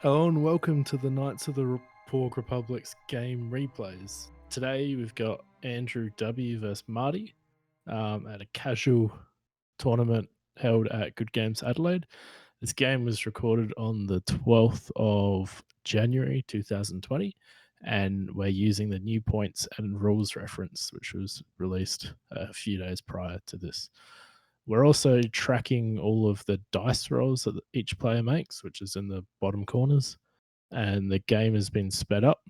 Hello and welcome to the Knights of the Porg Republic's game replays. Today we've got Andrew W versus Marty at a casual tournament held at Good Games Adelaide. This game was recorded on the 12th of January 2020, and we're using the new points and rules reference, which was released a few days prior to this. We're also tracking all of the dice rolls that each player makes, which is in the bottom corners, and the game has been sped up.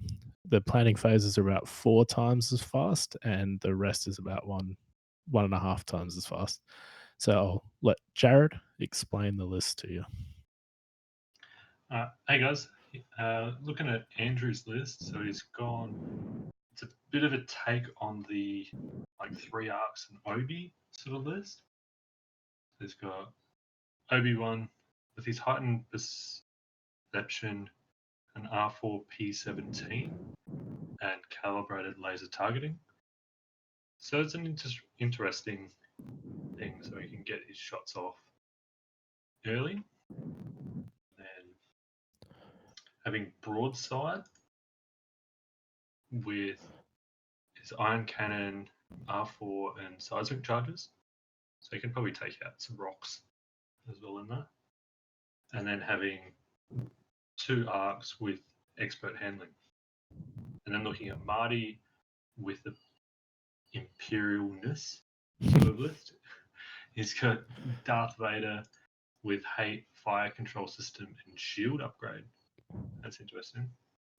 The planning phase is about 4 times as fast, and the rest is about one and a half times as fast. So I'll let Jarrad explain the list to you. Hey guys, looking at Andrew's list, so he's gone. It's a bit of a take on the like 3 arcs and Obi sort of list. He's got Obi-Wan with his heightened perception, an R4 P17, and calibrated laser targeting. So it's an interesting thing, so he can get his shots off early. Then having broadside with his iron cannon, R4, and seismic charges. So you can probably take out some rocks as well in there. And then having 2 arcs with expert handling. And then looking at Marty with the imperialness sort of list. He's got Darth Vader with hate, fire control system, and shield upgrade. That's interesting.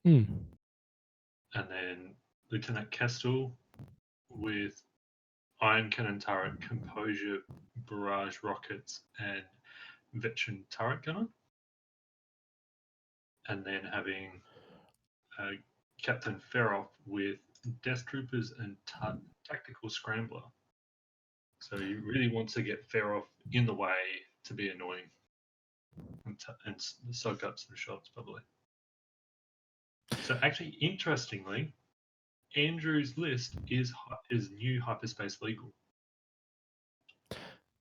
Mm. And then Lieutenant Kestel with iron cannon turret, composure, barrage rockets, and veteran turret gunner. And then having Captain Feroff with death troopers and tactical scrambler. So he really wants to get Feroff in the way to be annoying and soak up some shots probably. So actually, interestingly, Andrew's list is new hyperspace legal.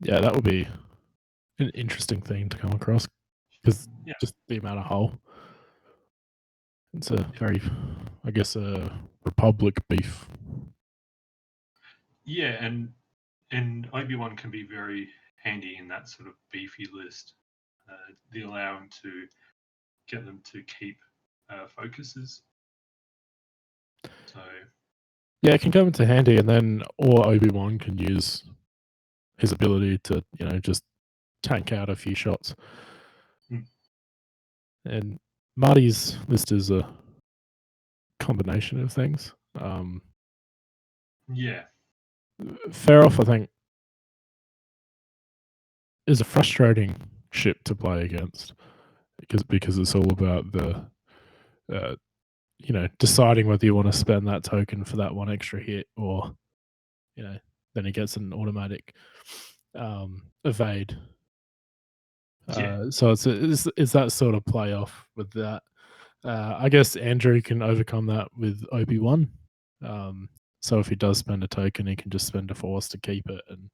Yeah, that would be an interesting thing to come across because just the amount of hull. It's a very, I guess, a Republic beef. Yeah, and Obi-Wan can be very handy in that sort of beefy list. They allow him to get them to keep focuses. So yeah, it can come into handy, and then or Obi-Wan can use his ability to just tank out a few shots. And Marty's list is a combination of things. Yeah. Feroff, I think, is a frustrating ship to play against because it's all about the deciding whether you want to spend that token for that one extra hit or then he gets an automatic evade. So it's that sort of play off with that. I guess Andrew can overcome that with Obi-Wan. So if he does spend a token, he can just spend a force to keep it, and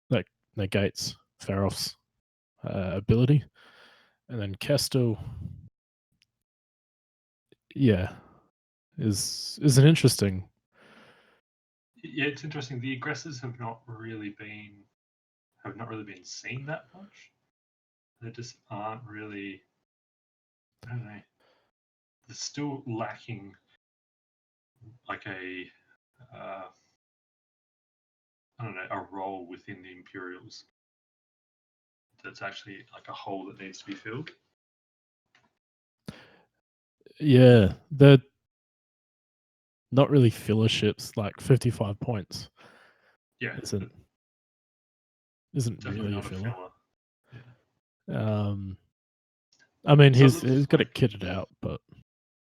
that negates Feroff's ability. And then Kestel, yeah, is an interesting. Yeah, it's interesting. The aggressors have not really been seen that much. They just aren't really. I don't know. They're still lacking like a a role within the Imperials. That's actually like a hole that needs to be filled. Yeah, they're not really filler ships. Like 55 points. Yeah, isn't really a filler. Yeah. I mean, he's got it kitted out, but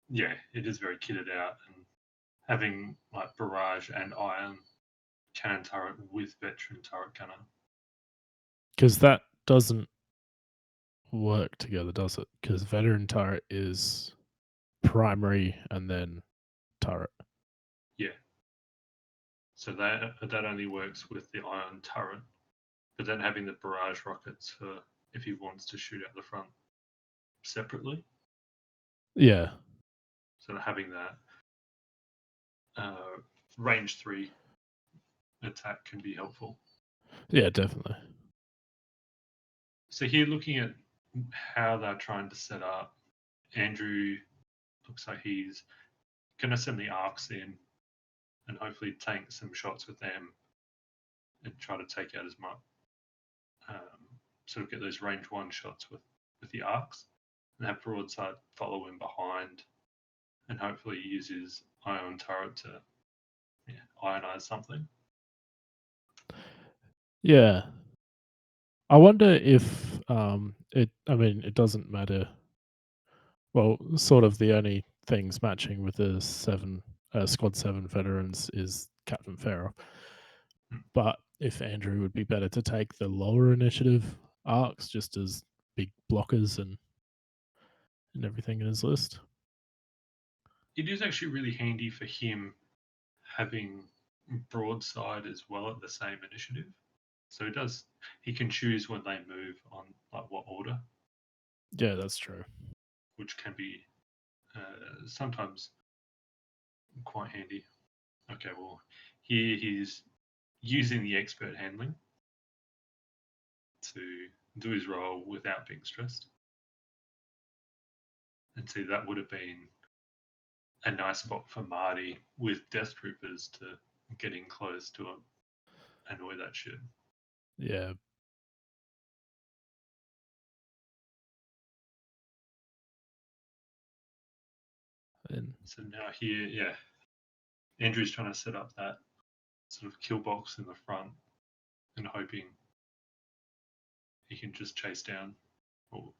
yeah, it is very kitted out, and having like barrage and iron cannon turret with veteran turret gunner, because that doesn't work together, does it? Because veteran turret is primary and then turret. Yeah. So that only works with the iron turret, but then having the barrage rockets for if he wants to shoot out the front separately. Yeah. So having that uh, range 3 attack can be helpful. Yeah, definitely. So here, looking at how they're trying to set up, Andrew looks like he's going to send the arcs in and hopefully tank some shots with them and try to take out as much, sort of get those range 1 shots with the arcs and have broadside follow in behind and hopefully use his ion turret to ionize something. Yeah. I wonder if I mean it doesn't matter. Well, sort of the only things matching with the squad 7 veterans is Captain Pharaoh. Hmm. But if Andrew would be better to take the lower initiative arcs just as big blockers and everything in his list. It is actually really handy for him having broadside as well at the same initiative. So he can choose when they move on like what order, Yeah, that's true. which can be sometimes quite handy. Okay, well, here he's using the expert handling to do his role without being stressed. And see, that would have been a nice spot for Marty with Death Troopers to get in close to him, annoy that shit. Yeah. And So now here, yeah, Andrew's trying to set up that sort of kill box in the front and hoping he can just chase down or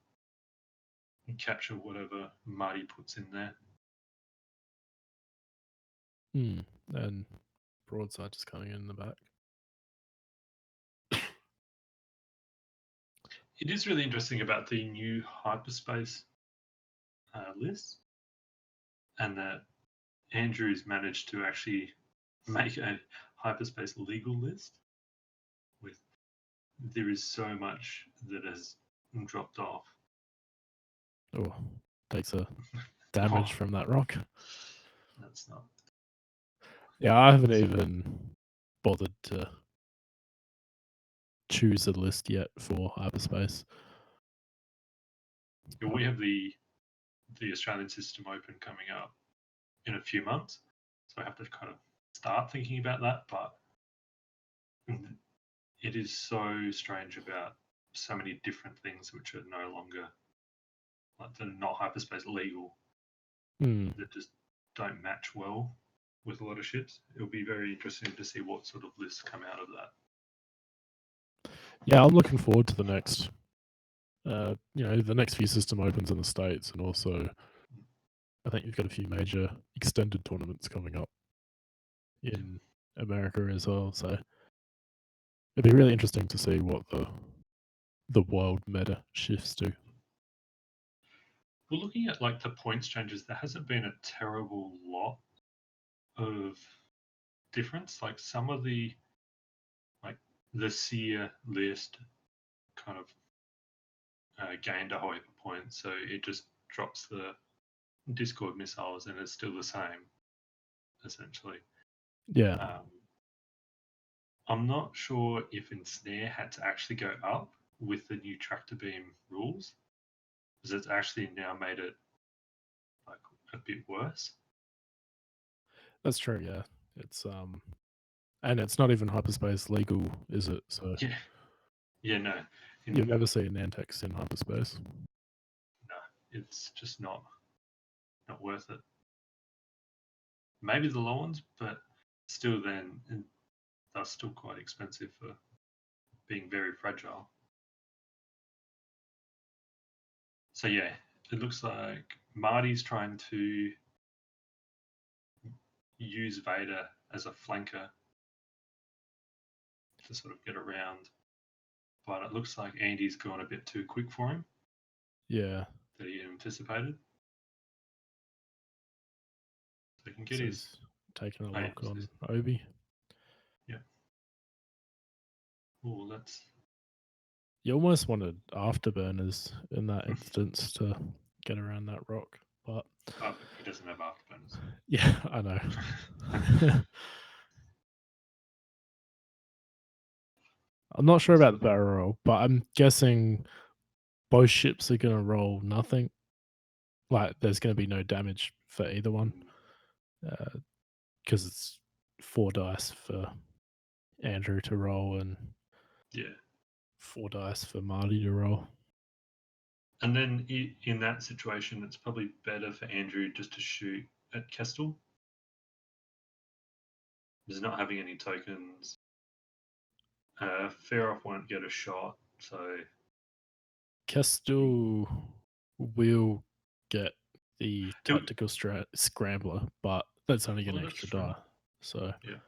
capture whatever Marty puts in there. and broadside just coming in the back. It is really interesting about the new hyperspace list, and that Andrew's managed to actually make a hyperspace legal list with there is so much that has dropped off. Oh, takes a Oh, damage from that rock. that's not. Yeah, I haven't even bothered to choose a list yet for hyperspace. Yeah, we have the Australian system open coming up in a few months, so I have to kind of start thinking about that. But it is so strange about so many different things which are no longer like they're not hyperspace legal that just don't match well with a lot of ships. It'll be very interesting to see what sort of lists come out of that. Yeah, I'm looking forward to the next. The next few system opens in the States, and also I think you've got a few major extended tournaments coming up Yeah. in America as well. So it'd be really interesting to see what the world meta shifts to. We're looking at like the points changes. There hasn't been a terrible lot of difference. Like some of like the Seer list kind of gained a whole heap of points, so it just drops the Discord missiles and it's still the same, essentially. Yeah, Um, I'm not sure if Ensnare had to actually go up with the new tractor beam rules, because it's actually now made it like a bit worse. that's true. Yeah, it's and it's not even hyperspace legal, is it? So Yeah, yeah, no, you'll never see an Nantex in hyperspace. no, it's just not worth it. Maybe the low ones, but still, then they're still quite expensive for being very fragile. So yeah, it looks like Marty's trying to use Vader as a flanker to sort of get around, but it looks like Andy's gone a bit too quick for him Yeah, that he anticipated. So he can get so his. he's taking a Oh yeah, lock on Obi. yeah. Oh, that's You almost wanted afterburners in that instance to get around that rock. But he doesn't have afterburners. yeah, I know. I'm not sure about the barrel roll, but I'm guessing both ships are going to roll nothing. Like, there's going to be no damage for either one because it's 4 dice for Andrew to roll and 4 dice for Marty to roll. And then in that situation, it's probably better for Andrew just to shoot at Kestel. He's not having any tokens. Faroff won't get a shot, so Kestel will get the tactical scrambler, but that's only an extra die. So yeah.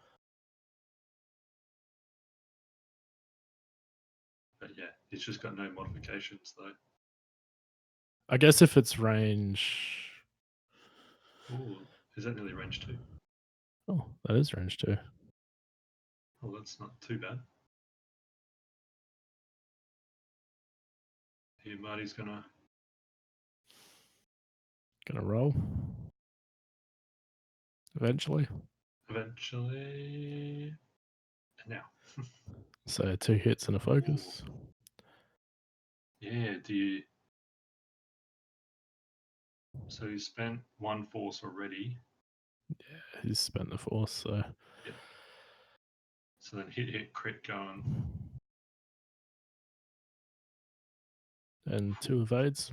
But yeah, he's just got no modifications though. I guess if it's range. Oh, is that nearly range 2? Oh, that is range 2. Oh, that's not too bad. Here, Marty's gonna roll. Eventually. And now. So 2 hits and a focus. Ooh. Yeah, do you... So you spent 1 force already. Yeah, he's spent the force, so... Yeah. So then hit, crit going. And 2 evades.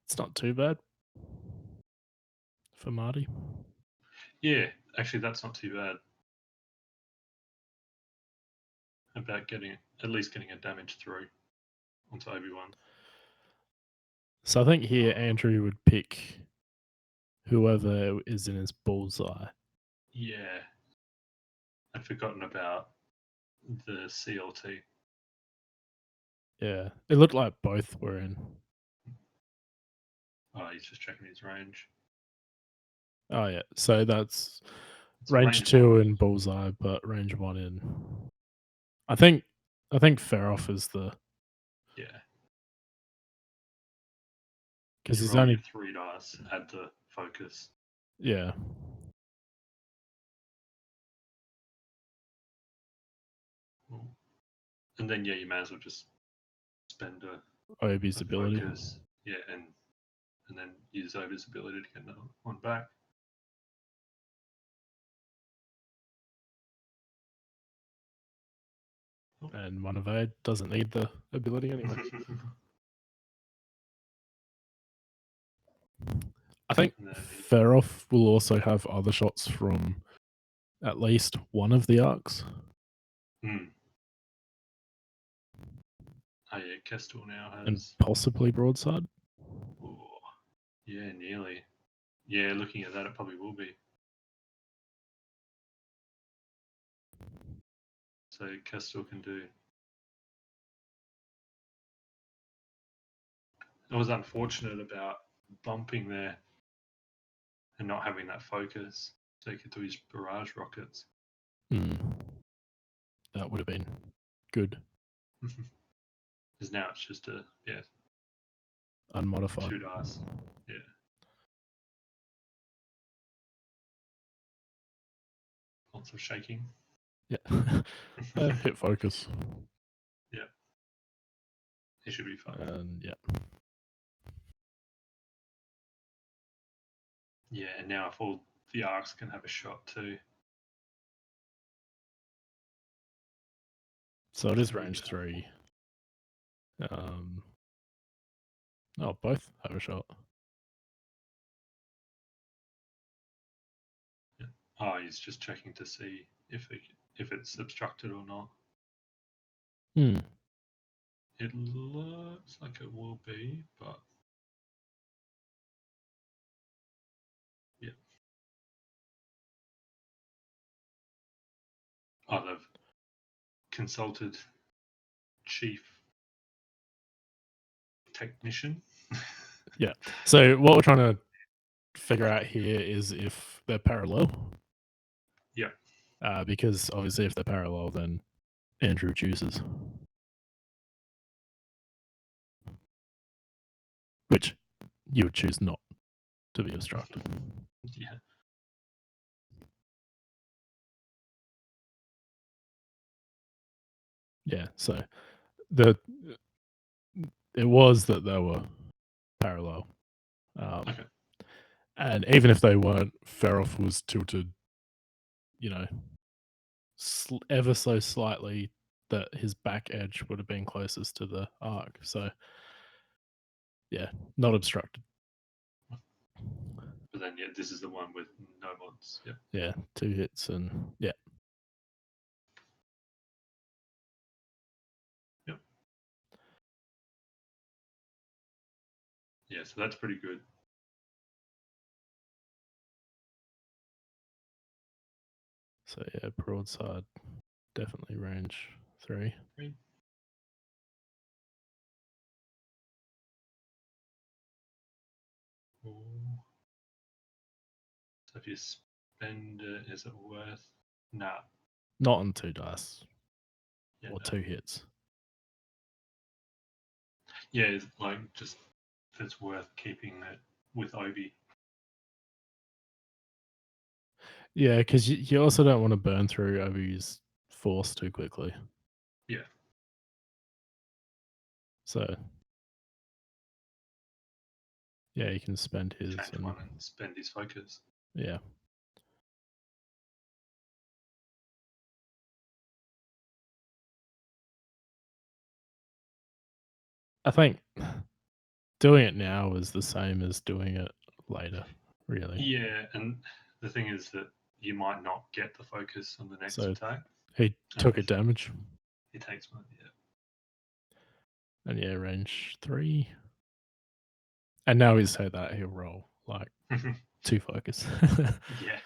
It's not too bad for Marty. Yeah, actually that's not too bad. About at least getting a damage through onto Obi-Wan. So I think here Andrew would pick whoever is in his bullseye. Yeah. I'd forgotten about the CLT. Yeah. It looked like both were in. Oh, he's just checking his range. Oh yeah. So that's It's range 2 in bullseye, but range 1 in. I think Feroff is the... Yeah. Because he's roll only your 3 dice, add the focus. Yeah. And then, yeah, you may as well just spend Obi's ability. focus. Yeah, and then use Obi's ability to get another one back. And 1 evade doesn't need the ability anyway. I think Feroff will also have other shots from at least one of the arcs. Oh yeah, Kestel now has... And possibly broadside. Oh, yeah, nearly. Yeah, looking at that, it probably will be. So Kestel can do... It was unfortunate about bumping there and not having that focus, so he could do his barrage rockets. That would have been good. Because now it's just a unmodified 2 dice. Yeah. Lots of shaking. Yeah. Hit focus. Yeah. It should be fun. Yeah. Yeah, and now if all the arcs can have a shot too. So it is range 3. Both have a shot. Yeah. Oh, he's just checking to see if it's obstructed or not. It looks like it will be, but yeah. Oh, they've consulted chief technician. Yeah. So what we're trying to figure out here is if they're parallel. Yeah. Because obviously if they're parallel, then Andrew chooses. Which you would choose not to be obstructed. Yeah. Yeah, so it was that they were parallel. Okay. And even if they weren't, Feroth was tilted, ever so slightly that his back edge would have been closest to the arc. So, yeah, not obstructed. But then, yeah, this is the one with no mods. Yep. Yeah, 2 hits and yeah. Yep. Yeah, so that's pretty good. So yeah, broadside, definitely range 3. Ooh. So if you spend it, is it worth? Nah. Not on 2 dice Yeah, or no. 2 hits. Yeah, it's like just if it's worth keeping it with Obi. Yeah, because you also don't want to burn through Obi's force too quickly. Yeah. So yeah, you can spend his Change one and spend his focus. Yeah. I think doing it now is the same as doing it later, really. Yeah, and the thing is that you might not get the focus on the next So attack. he took a damage. He takes one, yeah. And yeah, range 3. And now he's said that he'll roll like 2 focus. Yeah.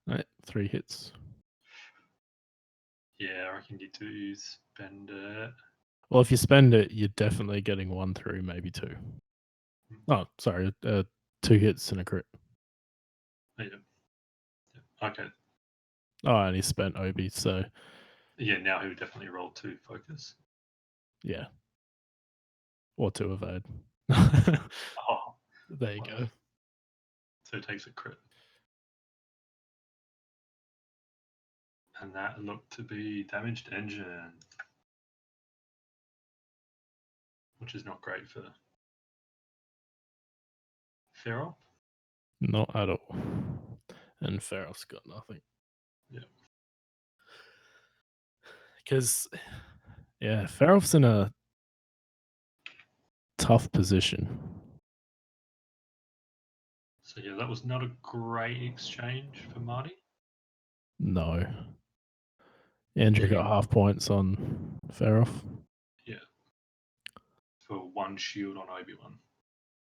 Right, 3 hits. Yeah, I reckon you do spend it. Well, if you spend it, you're definitely getting 1 through, maybe 2. Oh, sorry, 2 hits and a crit. Oh, yeah. Yeah. Okay. Oh, and he spent Obi, so Yeah, now he would definitely roll 2 focus. yeah. Or 2 evade. Oh, There you wow. go. So he takes a crit. And that looked to be damaged engine, which is not great for Feral. Not at all. And Ferroth's got nothing. Yeah. Because, yeah, Feroth's in a tough position. So yeah, that was not a great exchange for Marty. No. Andrew got half points on Feroth. Yeah. For 1 shield on Obi-Wan.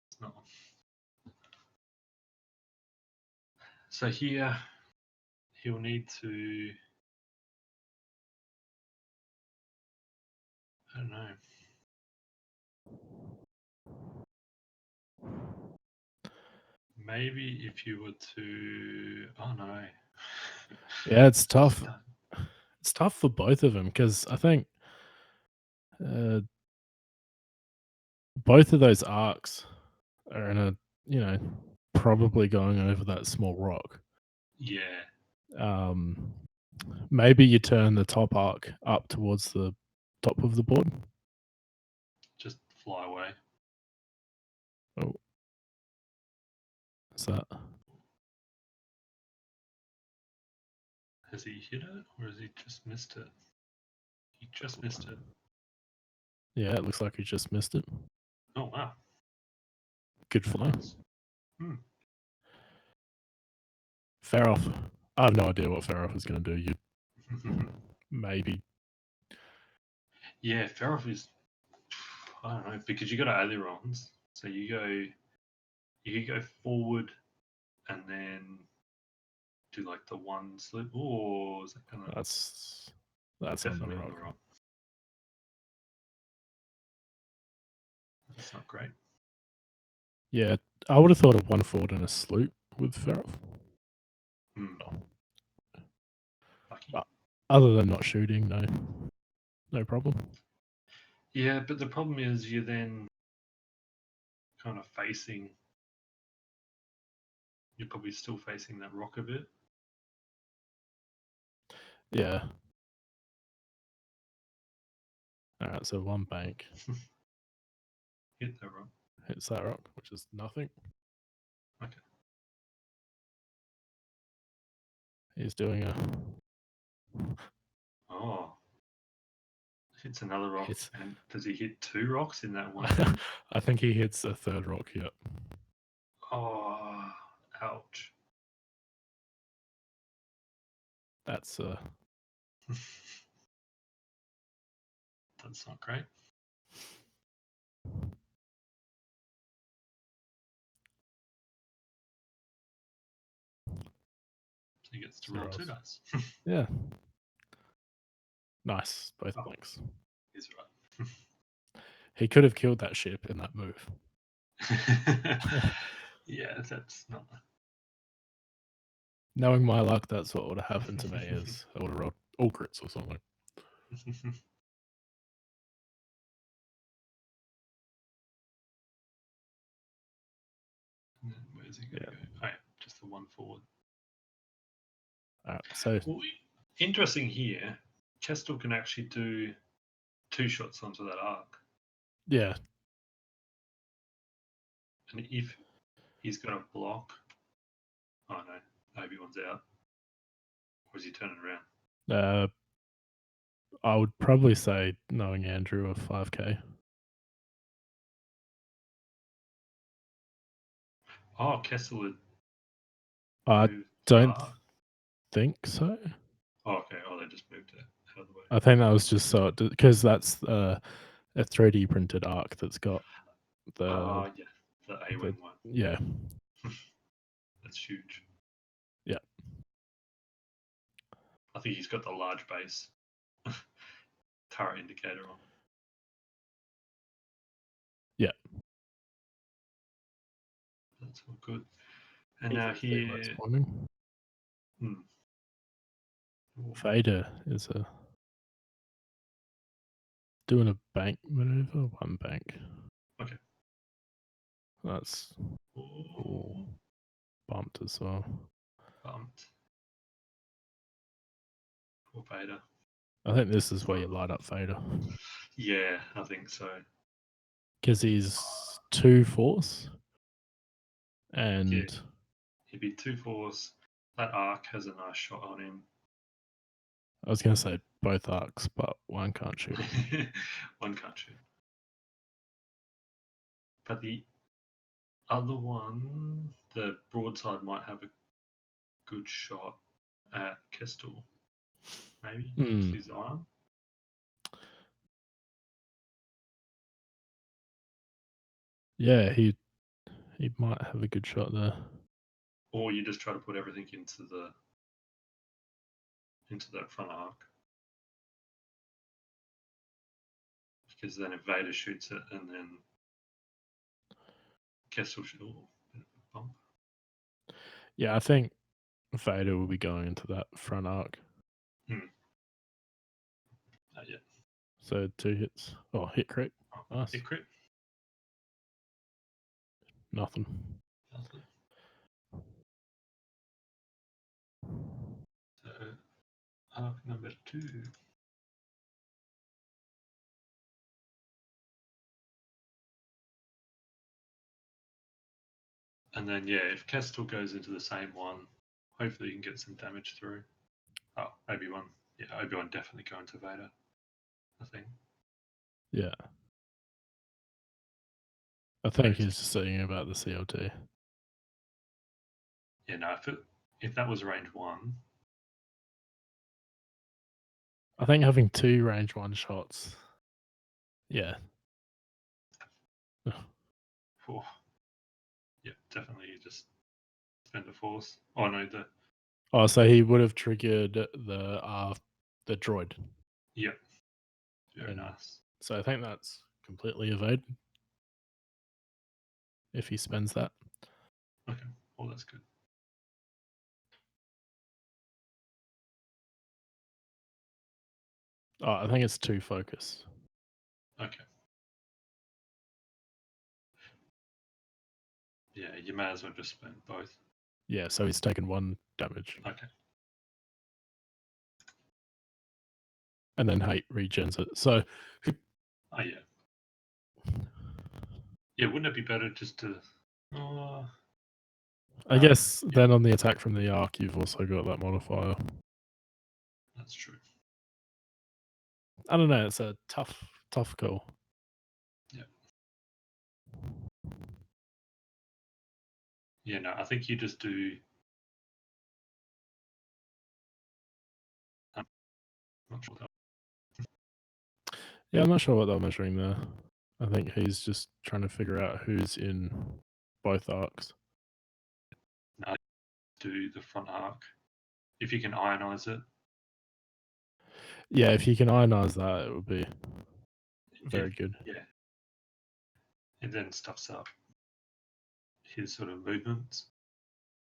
It's not. So here he'll need to, I don't know. Maybe if you were to, oh no. Yeah, it's tough. It's tough for both of them because I think both of those arcs are in a, probably going over that small rock. Yeah. Maybe you turn the top arc up towards the top of the board. Just fly away. Oh, is that? Has he hit it or has he just missed it? He just missed it. Yeah, it looks like he just missed it. Oh wow. Good fly. Nice. Feroth. I have no idea what Feroth is going to do. You maybe. Yeah, Feroth is, I don't know, because you got ailerons. So you could go forward and then do like the 1 slip. Oh, is that gonna? That's Definitely on on the the rock. rock. That's not great. Yeah, I would have thought of 1 forward and a sloop with Feroth. Oh. Lucky. But other than not shooting, no problem. Yeah, but the problem is you're then kind of facing. You're probably still facing that rock a bit. Yeah. All right, so one bank Hit that rock. hits that rock, which is nothing. Okay. He's doing a Oh, hits another rock. hit. And does he hit 2 rocks in that one hit? I think he hits a third rock. Yep. Oh, ouch. That's That's not great. So he gets to roll 2 dice. yeah. Nice, both Oh. blanks. He's right. He could have killed that ship in that move. Yeah, that's not. Knowing my luck, that's what would have happened to me. Is I would have rolled all crits or something. Where's he going to go? Oh, yeah, just the one forward. All right, so well, interesting here. Kestel can actually do 2 shots onto that arc, yeah, and if he's got a block, oh no, Obi-Wan's out, or is he turning around? I would probably say, knowing Andrew, a 5k. Oh, Kestel would. I don't think so. Oh, okay. Oh, they just moved it out of the way. I think that was just so because that's a 3D printed arc that's got the yeah, the A-wing one. Yeah, That's huge. yeah. I think he's got the large base turret indicator on. Yeah. That's all good. And now here, Vader is doing a bank maneuver. One bank. Okay. That's bumped as well. Bumped. Poor Vader. I think this is where you light up Vader. Yeah, I think so. Because he's 2 force. And yeah, he'd be 2 force. That arc has a nice shot on him. I was going to say both arcs, but one can't shoot. One can't shoot. But the other one, the broadside, might have a good shot at Kestel. Maybe with his arm. Yeah, he might have a good shot there. Or you just try to put everything into that front arc. Because then if Vader shoots it and then Kestel should bump. Yeah, I think Vader will be going into that front arc. Yeah. So 2 hits. Oh, hit crit. Nice. Hit crit. Nothing. So arc number 2. And then, yeah, if Kestel goes into the same one, hopefully you can get some damage through. Oh, Obi-Wan. Yeah, Obi-Wan definitely going to Vader, I think. Yeah. I think he's just saying about the CLT. Yeah, no, if that was range 1. I think having 2 range 1 shots. Yeah. Oh. Yeah, definitely just spend a force. Oh, no, Oh, so he would have triggered the droid. Yep. Very nice. So I think that's completely evaded. If he spends that. Okay. Oh, that's good. Oh, I think it's 2 focus. Okay. Yeah, you may as well just spend both. Yeah, so he's taken 1 damage. Okay. And then hate regens it. So Oh yeah. Yeah, wouldn't it be better just to? I guess then on the attack from the arc, you've also got that modifier. That's true. I don't know. It's a tough call. Yeah. Yeah, no, I think you just do. I'm not sure. Yeah, I'm not sure what they're measuring there. I think he's just trying to figure out who's in both arcs. No, do the front arc. If you can ionize it. Yeah, if you can ionize that, it would be very good. Yeah. And then stuffs up his sort of movements,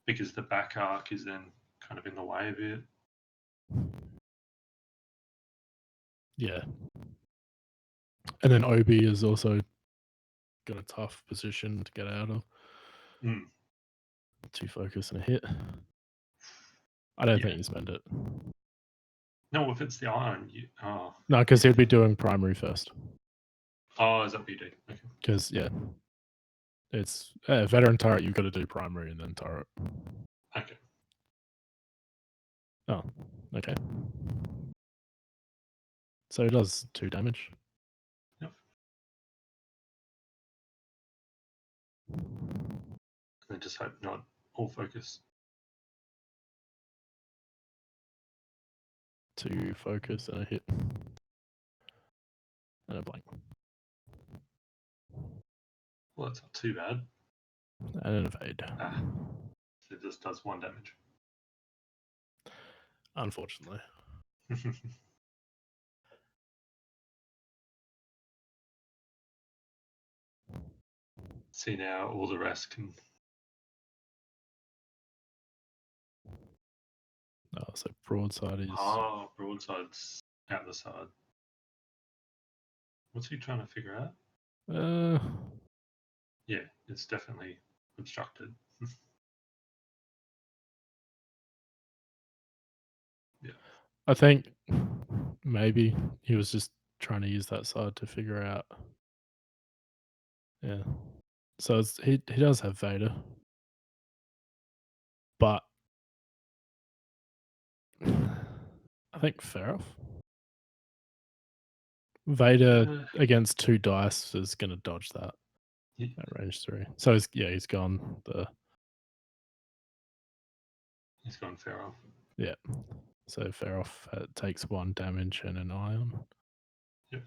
because the back arc is then kind of in the way of it. Yeah. And then Obi is also got a tough position to get out of. 2 focus and a hit. I don't think you spend it. No, if it's the iron, you. Oh. No, because he'd be doing primary first. Oh, is that what you do? Okay. Because, yeah. It's veteran turret, you've got to do primary and then turret. Okay. Oh, okay. So it does 2 damage. Yep. And then just hope not all focus. 2 focus and a hit. And a blank. Well, that's not too bad. And an evade. So it just does 1 damage. Unfortunately. See, now all the rest can. Oh, so broadside is. Oh, broadside's out the side. What's he trying to figure out? Yeah, it's definitely obstructed. Yeah. I think maybe he was just trying to use that side to figure out. Yeah. So he does have Vader. But I think fair off. Vader against 2 dice is going to dodge that at range 3. So he's gone He's gone fair off. Yeah. So fair off takes 1 damage and an ion. Yep.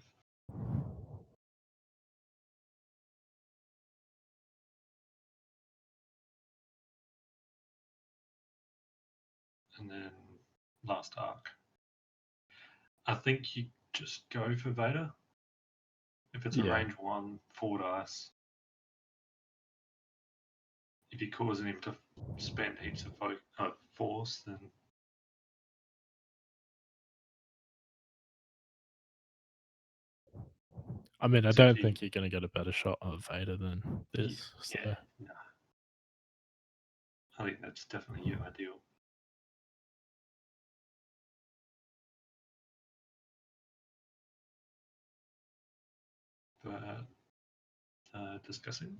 And then last arc. I think you just go for Vader. If it's a range 1, 4 dice. If you're causing him to spend heaps of force, then. I mean, I don't think you're going to get a better shot of Vader than this. Yeah, no. I think that's definitely your ideal. But discussing.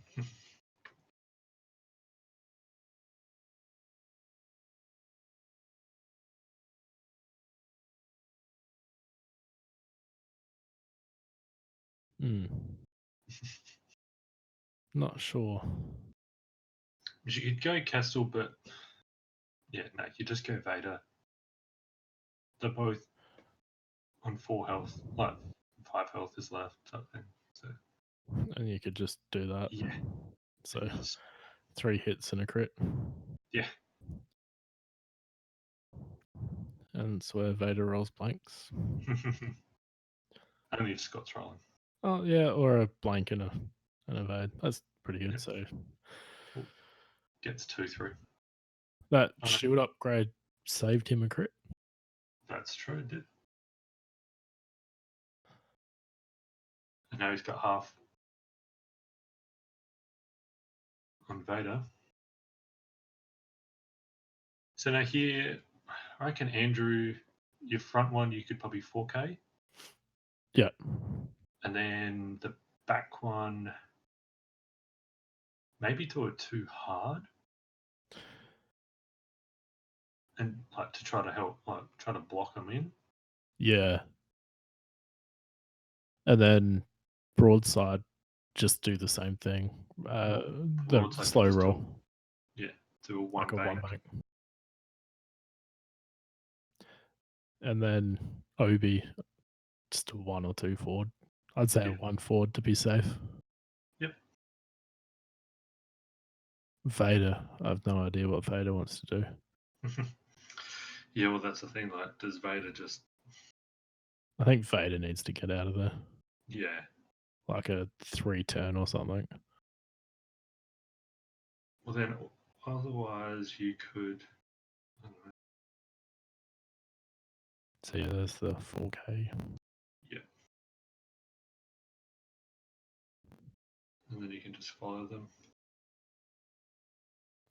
Not sure. You could go Castle, but yeah, no, you just go Vader. They're both on 4 health, like 5 health is left, type thing. So. And you could just do that. Yeah. So 3 hits and a crit. Yeah. And it's where Vader rolls blanks. Only if Scott's rolling. Oh yeah, or a blank and an evade. That's pretty good. Yep. So gets 2/3. That shield upgrade saved him a crit. That's true, it did. And now he's got half on Vader. So now here, I reckon Andrew, your front one you could probably 4K, Yeah. and then the back one maybe do it too hard, and like to try to help, like try to block them in. Yeah. And then broadside, just do the same thing. The Broadside slow can just roll, do a one like a bank. one bank. And then Obi, just a 1 or 2 forward. I'd say a Yeah. 1 forward to be safe. Yep. Vader, I have no idea what Vader wants to do. Yeah, well, that's the thing. Like, does Vader just? I think Vader needs to get out of there, Yeah. like a 3 turn or something. Well, then otherwise you could. I don't know. So yeah, there's the 4K. Yeah. And then you can just follow them.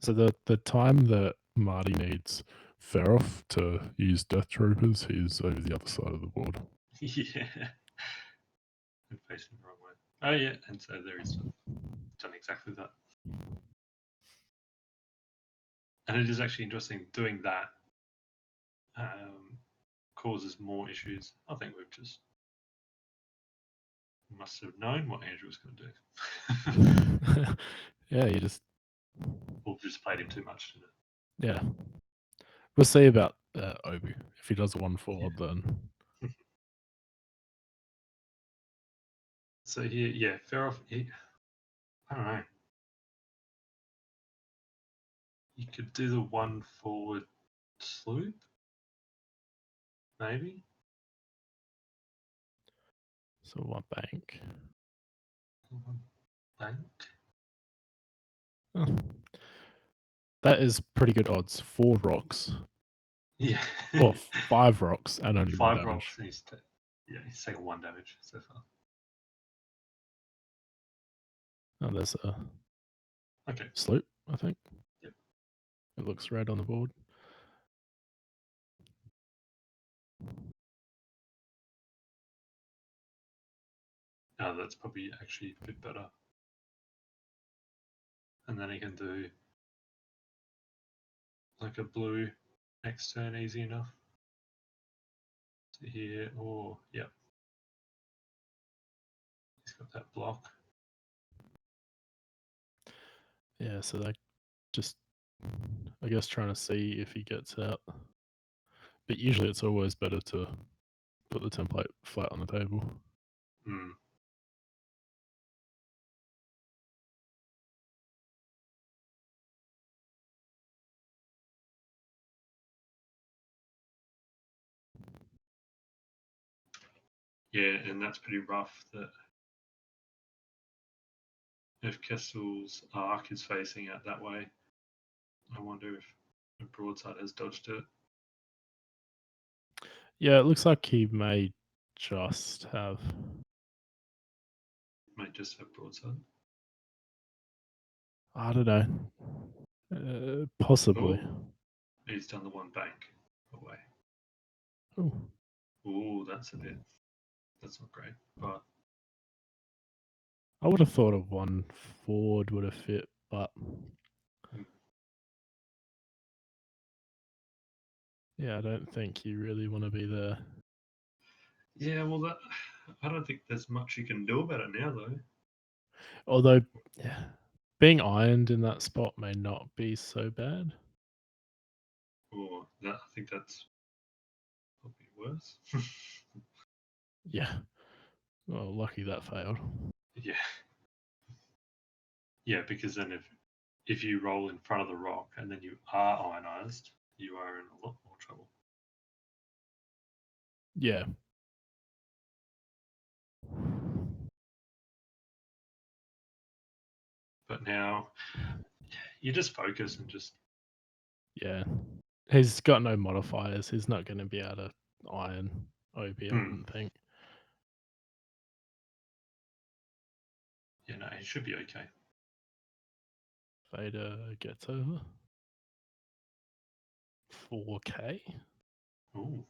So the time that Marty needs Feroth to use Death Troopers, he's over the other side of the board. Yeah. And facing the wrong way. Oh yeah, and so there is done exactly that. And it is actually interesting doing that causes more issues. I think we've just must have known what Andrew was going to do. Yeah, you just Or just played him too much, didn't it? yeah. We'll see about Obu. If he does 1 forward, then So here, yeah, Feroth, I don't know. You could do the 1 forward sloop, maybe. so 1 bank. Bank. Oh. That is pretty good odds. 4 rocks. Yeah. Or 5 rocks and only 1 5 damage. rocks. And he's taken 1 damage so far. Oh, there's a Okay. sloop, I think. Yep. It looks red on the board. Oh, that's probably actually a bit better. And then he can do like a blue next turn easy enough. So here, yep. He's got that block. Yeah, so they just, I guess, trying to see if he gets out. But usually it's always better to put the template flat on the table. Mm. Yeah, and that's pretty rough that if Kessel's arc is facing out that way, I wonder if the broadside has dodged it. Yeah, it looks like he may just have. Might just have broadside. I don't know. Possibly. Oh, he's done the 1 bank away. Oh. Oh, that's not great. But I would have thought of 1 forward would have fit, but yeah, I don't think you really want to be there. yeah, well, I don't think there's much you can do about it now, though. Although, yeah, being ironed in that spot may not be so bad. Or I think that's probably worse. Yeah. Well, lucky that failed. Yeah. Yeah, because then if you roll in front of the rock and then you are ionized, you are in a lot more trouble. Yeah. But now you just focus and just Yeah. He's got no modifiers. He's not going to be able to iron OB, I wouldn't think. Yeah, no, he should be okay. Vader gets over. 4K? Ooh.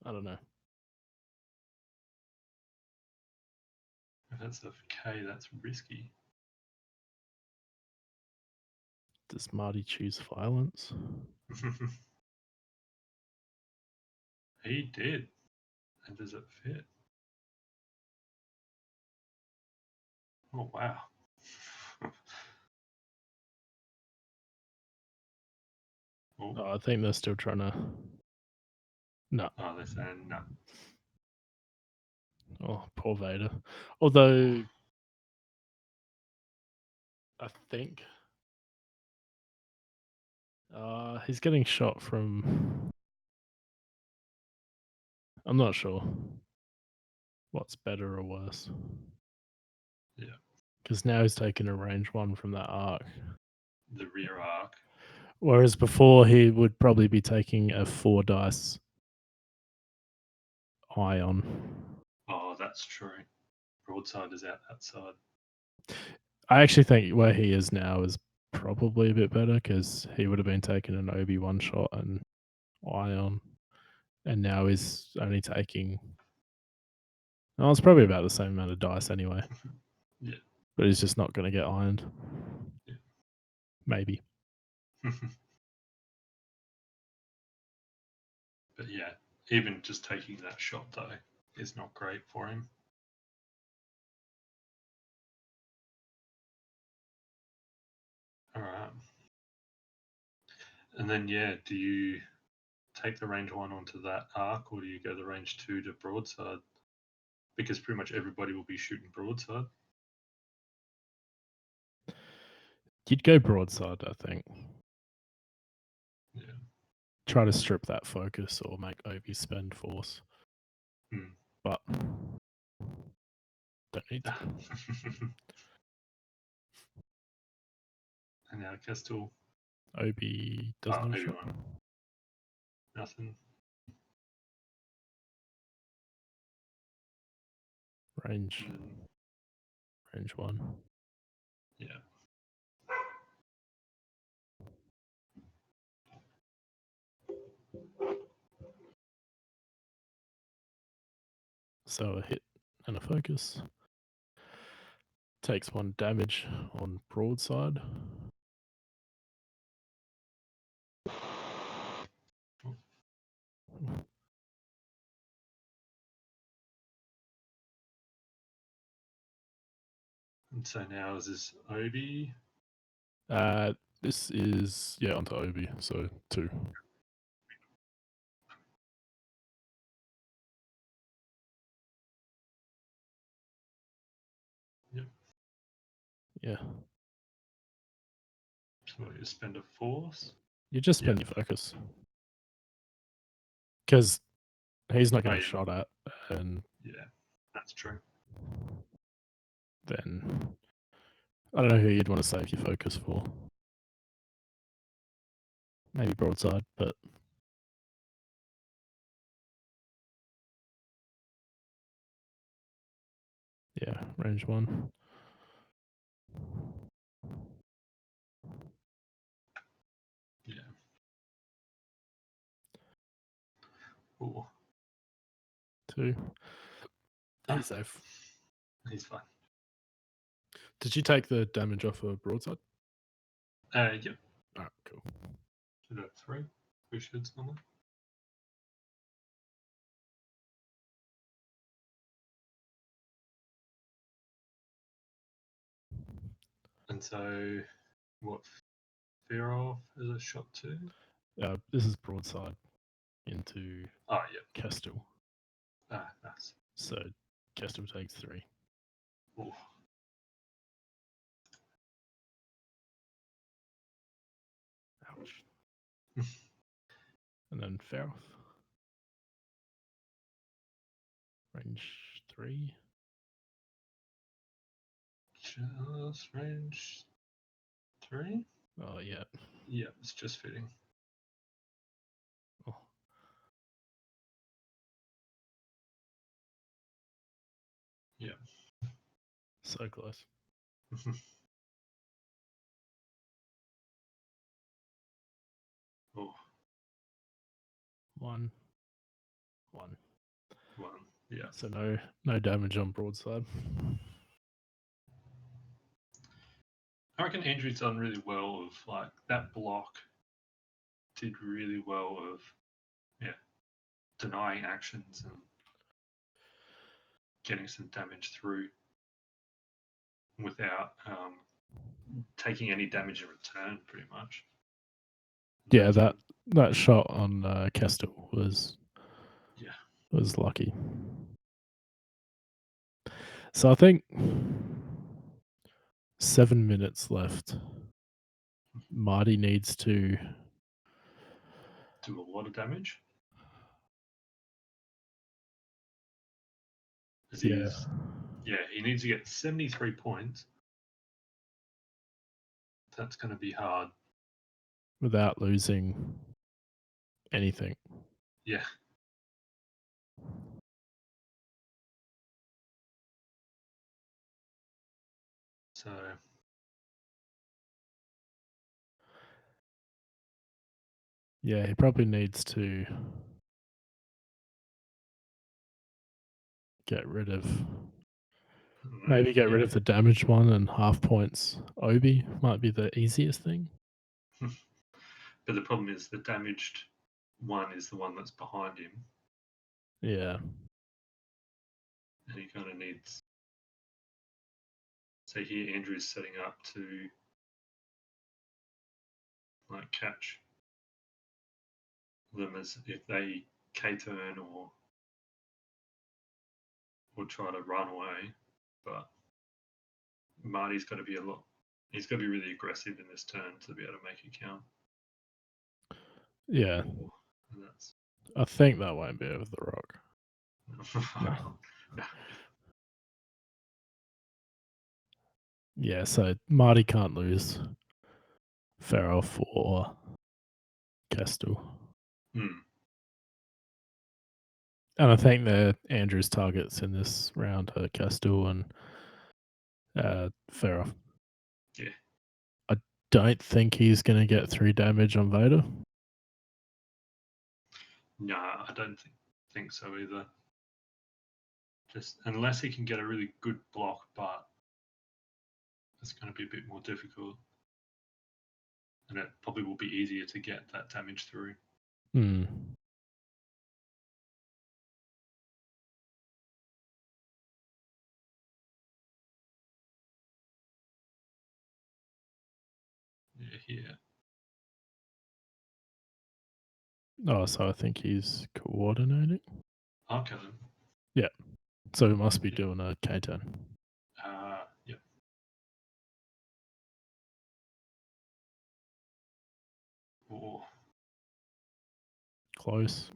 I don't know. If that's a K, that's risky. Does Marty choose violence? He did. And does it fit? Oh, wow. Oh, Oh, I think they're still trying to. No. oh, they're saying no. Oh, poor Vader. Although, I think he's getting shot from. I'm not sure what's better or worse. Yeah. Because now he's taking a range 1 from that arc. The rear arc. Whereas before he would probably be taking a 4 dice ion. Oh, that's true. Broadside is out that side. I actually think where he is now is probably a bit better because he would have been taking an Obi 1 shot and ion. And now he's only taking. Oh, it's probably about the same amount of dice anyway. Yeah. But he's just not going to get ironed. Yeah. Maybe. But yeah, even just taking that shot though is not great for him. All right. And then yeah, do you take the range 1 onto that arc, or do you go the range 2 to broadside? Because pretty much everybody will be shooting broadside. You'd go broadside, I think. Yeah. Try to strip that focus or make Obi spend force. But don't need to. And now Kestel. Obi doesn't have a shot. Obi-Wan. Nothing. Range 1. Yeah. So a hit and a focus. Takes 1 damage on broadside. And so now is this Obi? This is onto Obi, so 2. Yep. Yeah. So you spend a force. You just spend your focus. Because he's not getting shot at, and yeah, that's true. Then I don't know who you'd want to save your focus for. Maybe broadside, but yeah, range 1. Yeah. Ooh. 2. He's safe. He's fine. Did you take the damage off a broadside? Yep. Alright, cool. Should have 3. 3 shoots normally. And so, what? Fear off is a shot 2? This is broadside into Kestel. Nice. So Kestel takes 3. Ooh. Ouch. And then Feroth. Range 3. Just range 3? Oh, yeah. Yeah, it's just fitting. Oh. Yeah. So close. Oh, One. one. Yeah. So no damage on broadside. I reckon Andrew's done really well of like that block. Did really well of denying actions and getting some damage through without taking any damage in return, pretty much. Yeah, that shot on Kestel was lucky. So I think 7 minutes left. Marty needs to do a lot of damage. Yeah. He needs to get 73 points. That's going to be hard. Without losing anything. Yeah. So. Yeah, he probably needs to get rid of. Maybe get rid of the damaged one and half points. Obi might be the easiest thing. But the problem is the damaged one is the one that's behind him. Yeah. And he kind of needs. So here Andrew's setting up to like catch them as if they K-turn or try to run away. But Marty's got to be he's got to be really aggressive in this turn to be able to make it count. Yeah. I think that won't be over the rock. No. Yeah, so Marty can't lose Ferof or Kestel. And I think that Andrew's targets in this round are Kestel and Ferof. Yeah. I don't think he's going to get 3 damage on Vader. Nah, I don't think so either. Just unless he can get a really good block, but it's going to be a bit more difficult. And it probably will be easier to get that damage through. Yeah, here. Oh, so I think he's coordinating. Okay. Yeah. So he must be doing a K-turn. Yep. Oh. Close.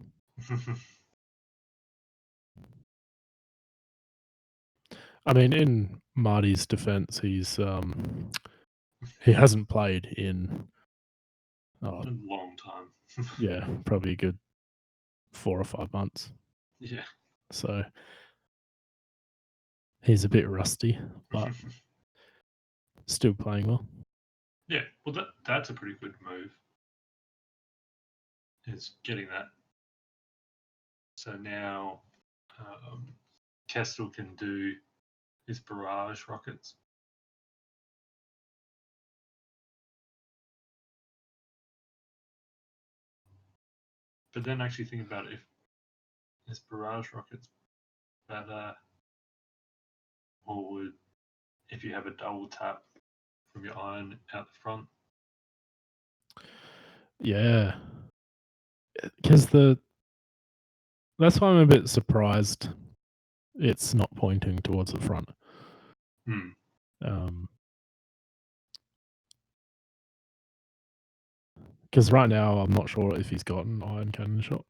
I mean, in Marty's defense, he hasn't played in a long time. Yeah, probably a good 4 or 5 months. Yeah. So he's a bit rusty, but still playing well. Yeah, well, that's a pretty good move. Is getting that. So now Kestel can do his barrage rockets. But then actually think about it, if his barrage rockets better, or if you have a double tap from your iron out the front. Yeah. Because that's why I'm a bit surprised it's not pointing towards the front. Because right now I'm not sure if he's got an iron cannon shot.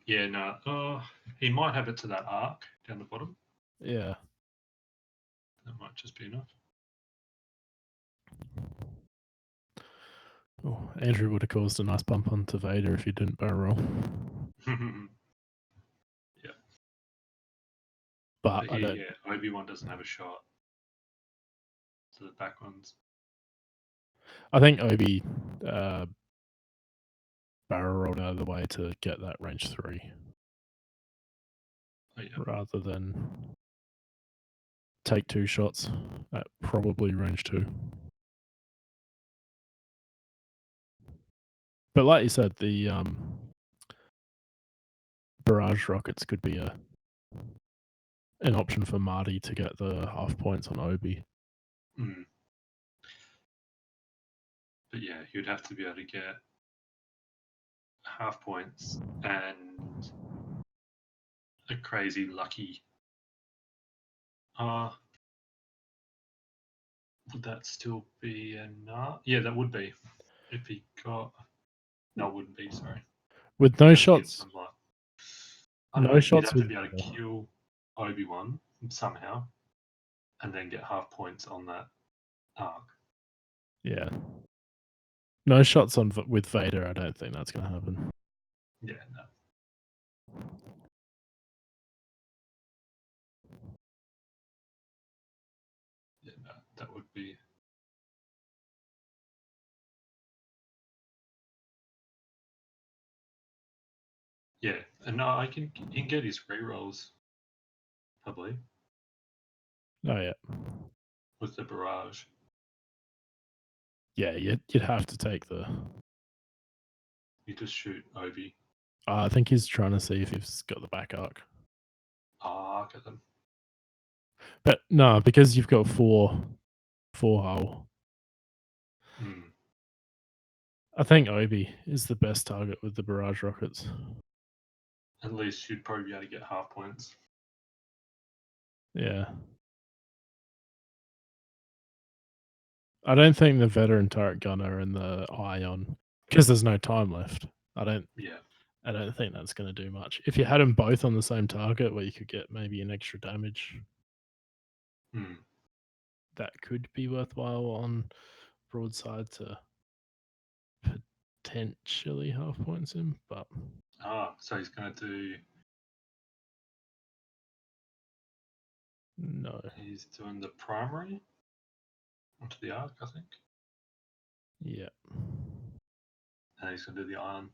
Yeah, no. He might have it to that arc down the bottom. Yeah. That might just be enough. Oh, Andrew would have caused a nice bump onto Vader if he didn't barrel roll. Yeah. But But I here, don't. yeah, Obi-Wan doesn't have a shot. So the back ones. I think Obi barrel rolled out of the way to get that range 3 Oh, yeah. rather than take 2 shots at probably range 2. But like you said, the barrage rockets could be an option for Marty to get the half points on Obi. Mm. But yeah, you'd have to be able to get half points and a crazy lucky. Would that still be enough? Yeah, that would be. If he got. No, it wouldn't be, sorry. With He'd no have to get shots, some luck. I don't no know. You'd shots have to with be able to kill Obi-Wan somehow and then get half points on that arc. yeah, no shots on with Vader. I don't think that's going to happen. Yeah, no. Yeah, no, that would be. Yeah, and no, he can get his rerolls probably Oh yeah, with the barrage. yeah. You'd have to take the. You just shoot Obi. I think he's trying to see if he's got the back arc. Arc at them. But no, because you've got four hull. Mm. I think Obi is the best target with the barrage rockets. At least you'd probably be able to get half points. Yeah. I don't think the veteran turret gunner and the ion, because there's no time left. I don't think that's going to do much. If you had them both on the same target, where you could get maybe an extra damage, that could be worthwhile on broadside to potentially half points him. But so he's going to do. no, He's doing the primary onto the arc, I think. Yeah. And he's going to do the iron.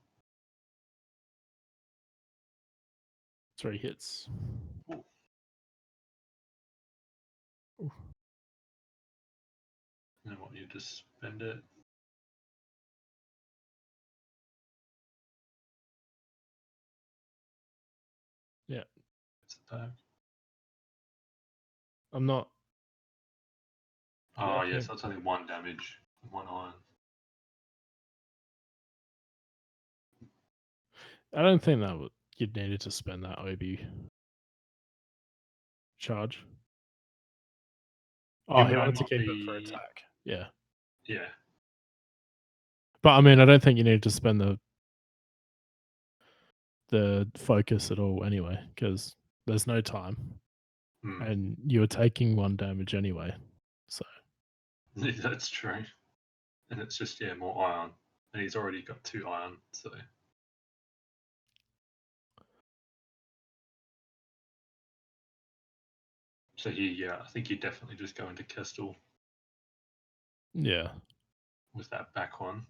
3 hits. Ooh. Ooh. And then what, you just spend it. Yeah. It's attack. I'm not. Oh, yes, that's only 1 damage, 1 iron. I don't think that you'd needed to spend that Obi charge. Oh, he wanted to keep it for attack. Yeah. Yeah. But I mean, I don't think you need to spend the focus at all anyway, because there's no time, and you're taking 1 damage anyway. So that's true. And it's just more iron, and he's already got 2 iron. So I think you definitely just go into Kestel. Yeah. With that back one.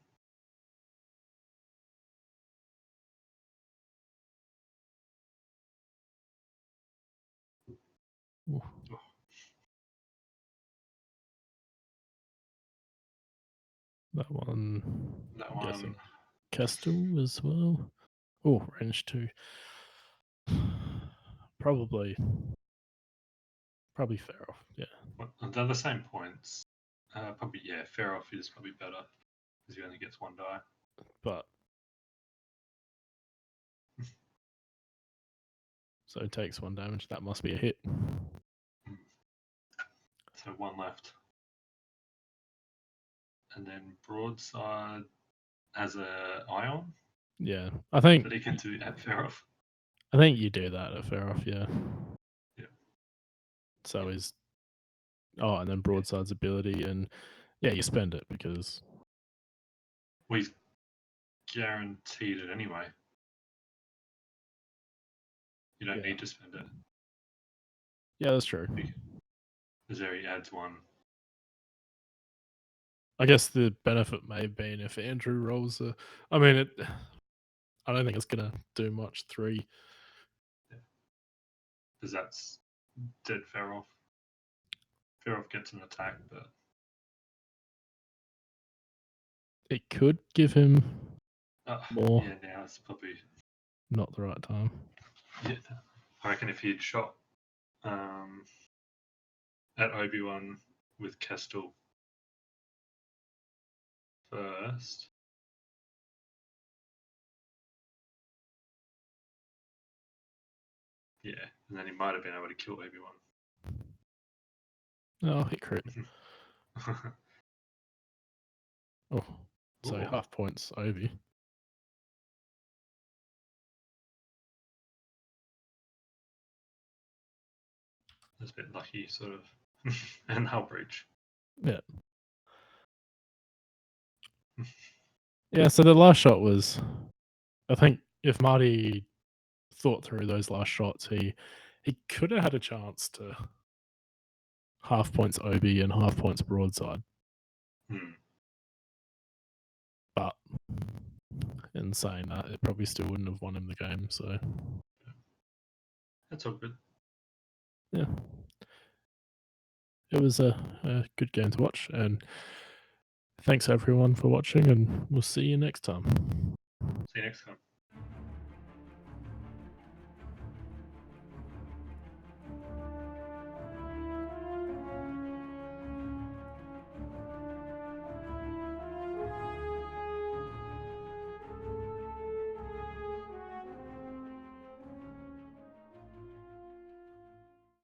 Ooh. That one. That I'm one. guessing Kestel as well. Oh, range 2. Probably fair off. Yeah. They're the same points. Probably fair off is probably better because he only gets 1 die. But so it takes 1 damage. That must be a hit. So 1 left. And then broadside has a ion. Yeah, I think that he can do at fair off. I think you do that at fair off. Yeah. Yeah. So is and then broadside's ability, and you spend it because he's guaranteed it anyway. You don't need to spend it. Yeah, that's true. Because there he adds one. I guess the benefit may have been if Andrew rolls a. I mean, I don't think it's gonna do much. 3. Because that's dead fair off. Fair off gets an attack, but It could give him more. yeah, now it's probably Not the right time. yeah. I reckon if he'd shot at Obi-Wan with Kestel first. Yeah, and then he might have been able to kill Obi-Wan. Oh, hit crit. Oh, so Ooh. half points, Obi. That's a bit lucky, sort of. And hull breach. Yeah. Yeah, so the last shot was, I think if Marty thought through those last shots, he could have had a chance to half points Obi and half points broadside. But in saying that, it probably still wouldn't have won him the game. So That's all good. Yeah, it was a good game to watch, and thanks everyone for watching, and we'll see you next time. See you next time.